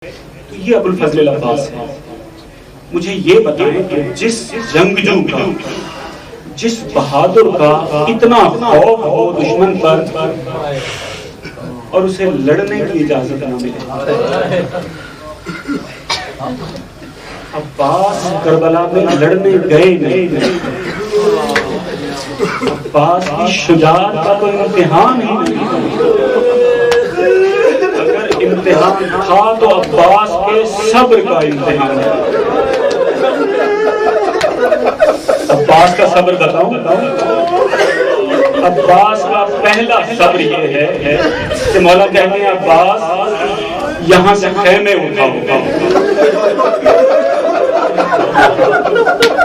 تو یہ ابو الفضل العباس ہے. مجھے یہ بتائیں کہ جس جنگجو کا، جس بہادر کا اتنا خوف ہو دشمن پر اور اسے لڑنے کی اجازت نہ ملے. عباس کربلا میں لڑنے گئے نہیں. عباس کی شجاعت کا تو امتحان ہی نہیں. اگر امتحان تھا تو عباس کے صبر کا امتحان ہے. عباس کا صبر بتاؤں. عباس کا پہلا صبر یہ ہے کہ مولا کہتے ہیں عباس یہاں سے خیمے اٹھاؤ.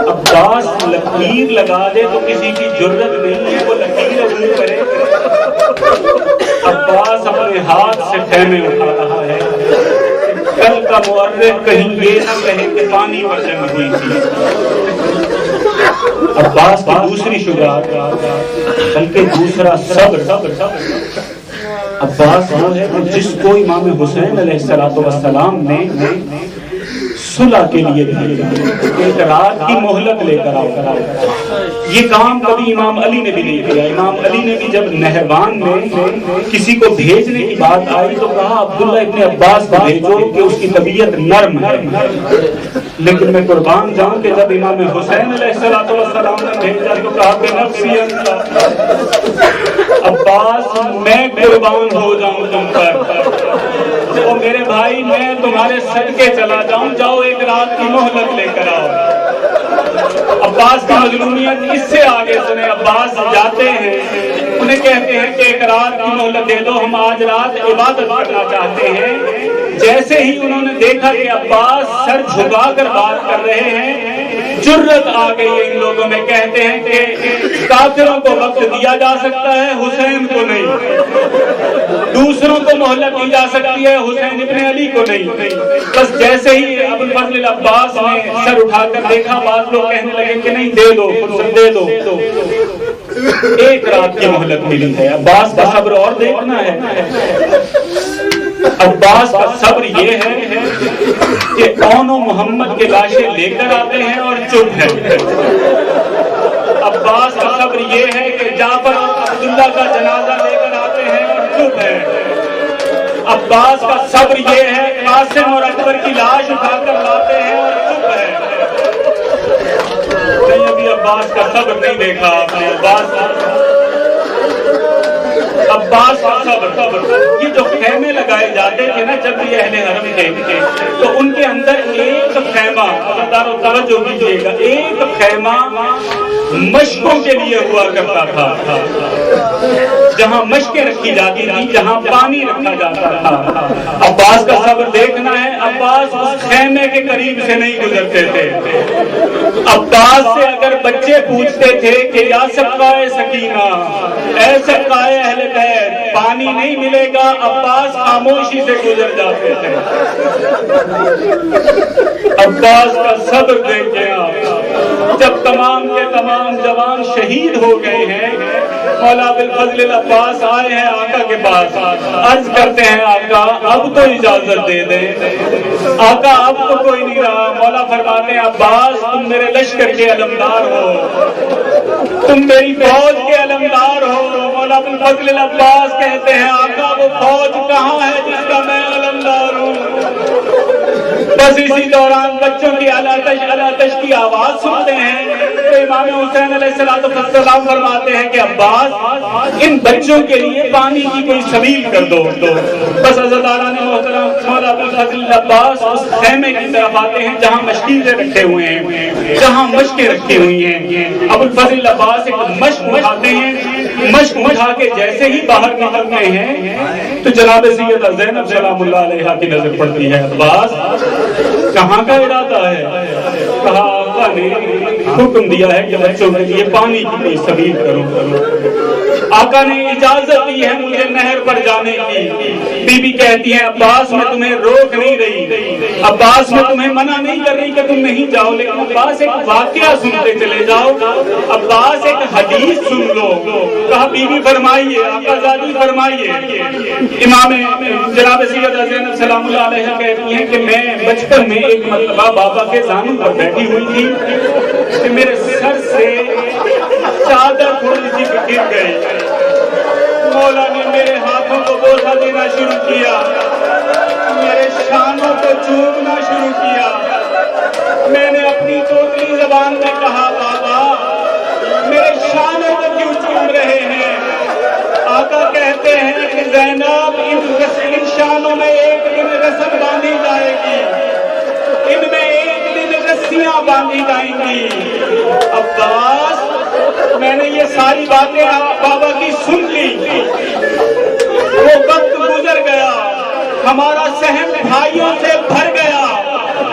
عباس لکیر لگا دے تو کسی کی جرت نہیں ہے وہ لکیر عبور کرے. عباس اپنے ہاتھ سے خیمے اٹھا رہا ہے. کل کا مورخ کہیں یہ نہ کہے کہ پانی پر جنگ ہوئی تھی. عباس کی دوسری شجاعت بلکہ دوسرا صبر. عباس وہ ہے جس کو امام حسین علیہ السلام نے صلح کے لیے بھیجا، ایک رات کی مہلت لے کر آؤ. یہ کام کبھی امام علی نے بھی نہیں کیا. امام علی نے بھی جب نہروان میں کسی کو بھیجنے کی بات آئی تو کہا عبداللہ ابن عباس بھیجو کہ اس کی طبیعت نرم ہے. لیکن میں قربان جاؤں کہ جب امام حسین علیہ السلام نے بھیجا تو کہا کہ نفسی انت عباس میں قربان ہو جاؤں تم پر. او میرے بھائی میں تمہارے صدقے چلا جاؤں، جاؤ ایک رات کی مہلت لے کر آؤ. عباس کی مظلومیت اس سے آگے سنے. عباس جاتے ہیں، انہیں کہتے ہیں کہ ایک رات کی مہلت دے دو، ہم آج رات عبادت کرنا چاہتے ہیں. جیسے ہی انہوں نے دیکھا کہ عباس سر جھکا کر بات کر رہے ہیں، جرت آ گئی ان لوگوں میں. کہتے ہیں کہ کافروں کو وقت دیا جا سکتا ہے، حسین کو نہیں. دوسروں کو مہلت دی جا سکتی ہے، حسین ابن علی کو نہیں. بس جیسے ہی ابو الفضل العباس نے سر اٹھا کر دیکھا، بعض لوگ کہنے لگے کہ نہیں دے دو، فرصت دے دو. ایک رات کی مہلت ملی ہے. عباس کا صبر اور دیکھنا ہے. عباس کا صبر یہ ہے کہ اون و محمد کے لاشیں لے کر آتے ہیں اور چپ ہے. عباس کا صبر یہ ہے کہ جعفر اور عبداللہ کا جنازہ لے کر آتے ہیں اور چپ ہے. عباس کا صبر یہ ہے قاسم اور اکبر کی لاش اٹھا کر لاتے ہیں اور چپ ہے. نہیں ابھی عباس کا صبر نہیں دیکھا آپ نے. عباس کا صبر. یہ جو خیمے لگائے جاتے تھے نا جب بھی اہل حرم تھے تو ان کے اندر ایک خیمہ، توجہ کیجیے گا، ایک خیمہ مشقوں کے لیے ہوا کرتا تھا. جہاں مشقیں رکھی جاتی تھی، جہاں پانی رکھا جاتا تھا. عباس کا صبر دیکھنا ہے. عباس اس خیمے کے قریب سے نہیں گزرتے تھے. عباس سے اگر بچے پوچھتے تھے کہ یا سقائے سکینہ، اے سقائے اہل بیت، پانی نہیں ملے گا، عباس خاموشی سے گزر جاتے تھے. عباس کا صبر دیکھیں آپ. جب تمام کے تمام جوان شہید ہو گئے ہیں، مولا ابو الفضل العباس آئے ہیں آقا کے پاس. عرض کرتے ہیں آقا اب تو اجازت دے دیں. آقا اب تو کوئی نہیں رہا. مولا فرماتے ہیں عباس تم میرے لشکر کے علمدار ہو، تم میری فوج کے علمدار ہو. مولا ابو الفضل العباس کہتے ہیں آقا وہ فوج کہاں ہے جس کا میں علمدار ہوں؟ بس اسی دوران بچوں کی علاتش کی آواز سنتے ہیں تو امام حسین علیہ السلام فرماتے ہیں کہ عباس ان بچوں کے لیے پانی کی کوئی سبیل کر دو. بس عزاداران محترم مولا ابو الفضل العباس اس خیمے کی طرف آتے ہیں جہاں مشکیزیں رکھے ہوئے ہیں، جہاں مشقیں رکھی ہوئی ہیں. ابو الفضل العباس ایک مشق اٹھاتے ہیں. مشق اٹھا کے جیسے ہی باہر نکلتے ہیں تو جناب سیدہ زینب سلام اللہ علیہا کی نظر پڑتی ہے. عباس کہاں کا ارادہ ہے؟ کہا آقا نے حکم دیا ہے کہ بچوں کے لیے پانی کی کوئی سبیل کرو۔ آقا نے اجازت دی ہے مجھے نہر پر جانے کی۔ بی بی کہتی ہے عباس میں تمہیں روک نہیں رہی، عباس میں تمہیں منع نہیں کر رہی کہ تم نہیں جاؤ، لیکن عباس ایک واقعہ سنتے چلے جاؤ، عباس ایک حدیث سن لو۔ کہا بی بی فرمائیے، آقا زادی فرمائیے۔ امام جناب سیدہ زینب سلام اللہ علیہ کہتی ہیں کہ میں بچپن میں ایک مرتبہ بابا کے زانوں پر بیٹھی ہوئی تھی کہ میرے سر سے چادر تھوڑی سی گر گئی، مولا نے میرے ہاتھوں کو بوسہ دینا شروع کیا، میرے شانوں کو چومنا شروع کیا۔ میں نے اپنی توتلی زبان میں کہا بابا میرے شانوں کو کیوں چوم رہے ہیں؟ آقا کہتے ہیں کہ زینب ان شانوں میں ایک دن رسم باندھی جائے گی، ان میں ایک دن رسیاں باندھی جائیں گی۔ عباس میں نے یہ ساری باتیں بابا کی سن لی، وہ وقت گزر گیا، ہمارا سہن بھائیوں سے بھر گیا،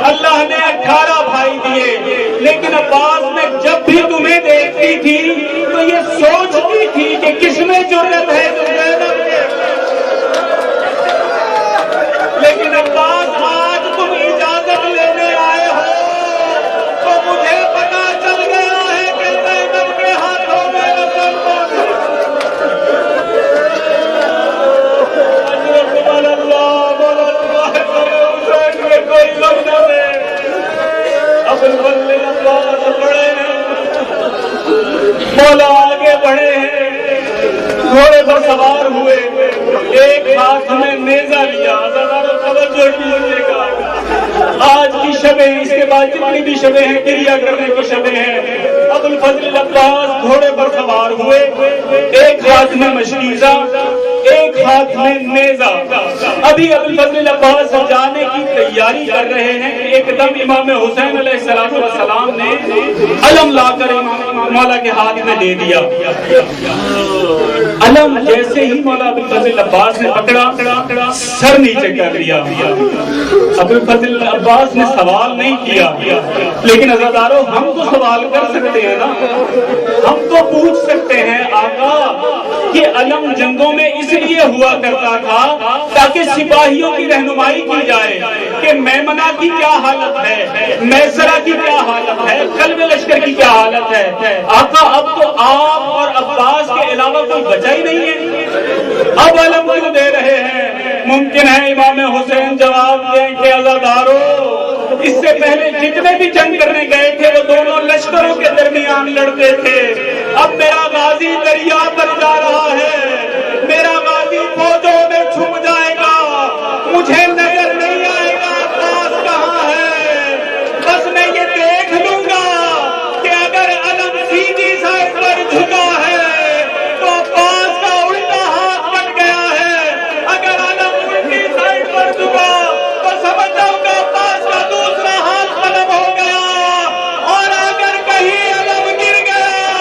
اللہ نے 18 بھائی دیے، لیکن عباس میں جب بھی تمہیں دیکھتی تھی تو یہ سوچتی تھی کہ کس میں جرأت ہے جو زینب کے، لیکن عباس آج تم اجازت لینے آئے ہو تو مجھے پتا چل گیا ہے کہ زینب کے ہاتھوں میں رسم کوئی غم نہ دے۔ اب بڑے ہیں، مولا آگے بڑھے ہیں، گھوڑے پر سوار ہوئے، ایک ہاتھ میں نیزہ لیا۔ ذرا توجہ کیجیے گا، آج کی شبیں، اس کے بعد جتنی بھی شبیں ہیں گریا کرنے کی شبیں ہیں، ابو الفضل عباس گھوڑے پر سوار ہوئے، ایک ہاتھ میں مشکیزہ، ایک ہاتھ میں نیزہ۔ ابھی ابو الفضل عباس جانے کی تیاری کر رہے ہیں کہ ایک دم امام حسین علیہ السلام نے علم لا کر مولا کے ہاتھ میں دے دیا۔ علم جیسے ہی مولا ابو الفضل عباس نے پکڑا، سر نیچے کر دیا۔ ابو الفضل عباس نے سوال نہیں کیا، لیکن عزادارو ہم تو سوال کر سکتے ہیں نا، ہم تو پوچھ سکتے ہیں آقا یہ علم جنگوں میں اس لیے ہوا کرتا تھا تاکہ سپاہیوں کی رہنمائی کی جائے کہ میمنہ کی کیا حالت ہے، میسرہ کی کیا حالت ہے، قلب لشکر کی کیا حالت ہے۔ آقا اب تو آپ اور عباس کے علاوہ کوئی بچا ہی نہیں ہے، اب علم کیوں دے رہے ہیں؟ ممکن ہے امام حسین جواب دیں کہ عزادارو اس سے پہلے جتنے بھی جنگ کرنے گئے تھے وہ دونوں لشکروں کے درمیان لڑتے تھے، اب میرا غازی دریا پر جا رہا ہے، میرا غازی فوجوں میں چھپ جائے گا، مجھے نظر نہیں آئے گا عباس کہاں ہے، بس میں یہ دیکھ لوں گا کہ اگر علم سیدھی سائڈ پر جھکا ہے تو عباس کا الٹا ہاتھ کٹ گیا ہے، اگر علم الٹی سائڈ پر جھکا تو سمجھ جاؤں گا عباس کا دوسرا ہاتھ قلم ہو گیا، اور اگر کہیں علم گر گیا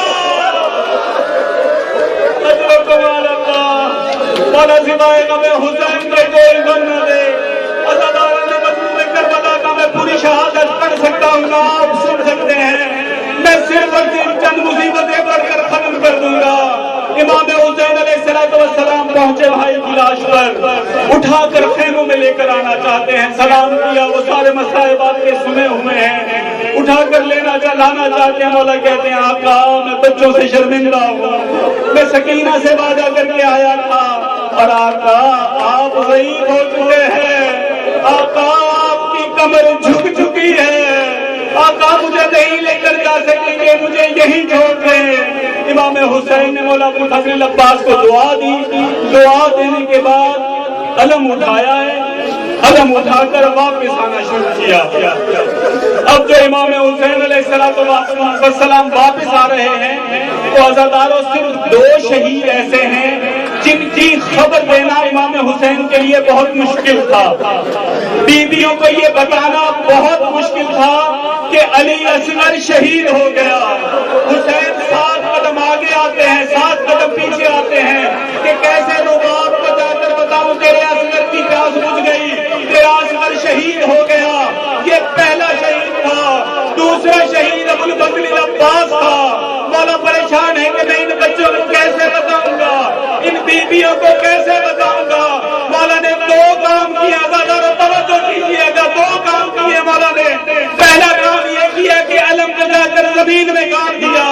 کمال اللہ مولا سوائے غم حسین کے کوئی غم نہ دے۔ عزاداروں نے مظلوم کربلا کا میں پوری شہادت پڑھ سکتا ہوں گا، آپ سن سکتے ہیں، میں صرف اور صرف چند مصیبتیں پڑھ کر ختم کر دوں گا۔ امام حسین علیہ السلام پہنچے بھائی کی لاش پر، اٹھا کر خیموں میں لے کر آنا چاہتے ہیں، سلام کیا، وہ سارے مسائب آپ کے سنے ہوئے ہیں، اٹھا کر لانا چاہتے ہیں، مولا کہتے ہیں آقا میں بچوں سے شرمندہ ہوں، میں سکینہ سے وعدہ کر کے آیا تھا، اور آقا آپ ضعیف ہو چکے ہیں، آقا آپ کی کمر جھک چکی ہے، آقا مجھے نہیں لے کر جا سکیں گے، مجھے یہی چھوڑ دیں۔ امام حسین نے مولا ابو الفضل عباس کو دعا دی، دعا دینے کے بعد علم اٹھایا ہے، علم اٹھا کر واپس آنا شروع کیا۔ اب جو امام حسین علیہ السلام واپس آ رہے ہیں تو عزاداروں صرف 2 شہید ایسے ہیں جن کی خبر دینا امام حسین کے لیے بہت مشکل تھا، بیویوں کو یہ بتانا بہت مشکل تھا کہ علی اصغر شہید ہو گیا، حسین 7 قدم آگے آتے ہیں، 7 قدم پیچھے آتے ہیں کہ کیسے رباب کو جا کر بتاؤں تیرے اصغر کی پیاس بجھ گئی، تیرا اصغر شہید ہو گیا۔ یہ پہلا شہید تھا۔ دوسرا شہید عباس تھا. مولا پریشان ہے کہ میں ان بچوں کو کیسے بتاؤں گا, ان بیویوں کو کیسے بتاؤں گا. مولا نے دو کام کیا, ذرا توجہ کیجیے گا, دو کام کیے مولا نے. پہلا کام یہ کیا کہ علم جلا کر زمین میں گاڑ دیا,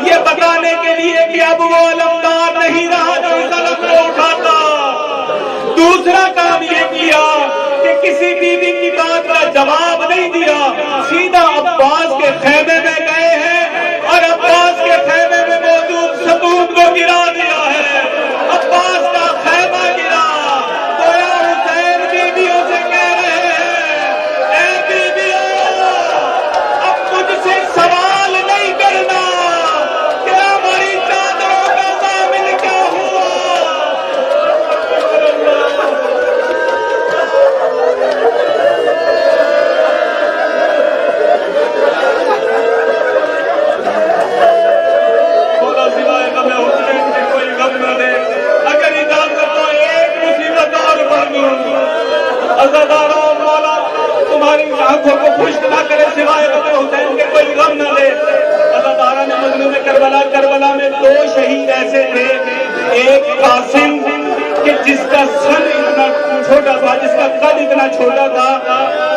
یہ بتانے کے لیے کہ اب وہ علمدار نہیں رہا جو اس علم کو اٹھاتا. دوسرا کام یہ کیا کہ کسی بیوی کی بات کا جواب نہیں دیا, سیدھا عباس کے خیمے میں گئے ہیں اور عباس کے خیمے میں موجود ستون کو گرا دیا ہے. عباس کا خیمہ گرا. گویا حسین بیویوں سے کہہ رہے ہیں, اے بیویوں, اب مجھ سے سوال نہیں کرنا کہ ہماری چادروں کا ضامن کیا ہوا. مولا سوائے غم حسین کے کوئی غم نہ دے. اگر اجازت ہو ایک مصیبت اور پڑھ دوں. عزاداروں, مولا تمہاری آنکھوں کو خشک نہ کرے, سوائے غم حسین کے کوئی غم نہ دے. عزادارہ نے مظلوم کربلا میں دو شہید ایسے تھے. ایک قاسم کہ جس کا سن اتنا چھوٹا تھا, جس کا قد اتنا چھوٹا تھا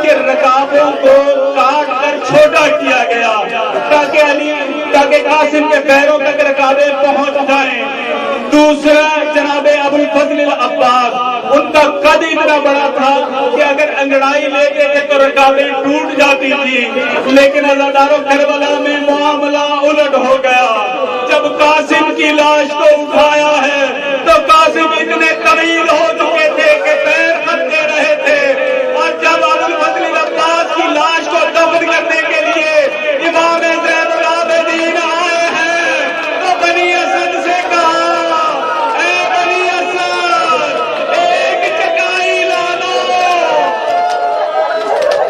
کہ رکابوں کو کاٹ کر چھوٹا کیا گیا تاکہ قاسم کے پیروں تک رکابیں پہنچ جائیں. دوسرا جناب ابو الفضل العباس, ان کا قد اتنا بڑا تھا کہ اگر انگڑائی لیتے تھے تو رکابیں ٹوٹ جاتی تھی. لیکن عزاداروں کربلا میں معاملہ الٹ ہو گیا. جب قاسم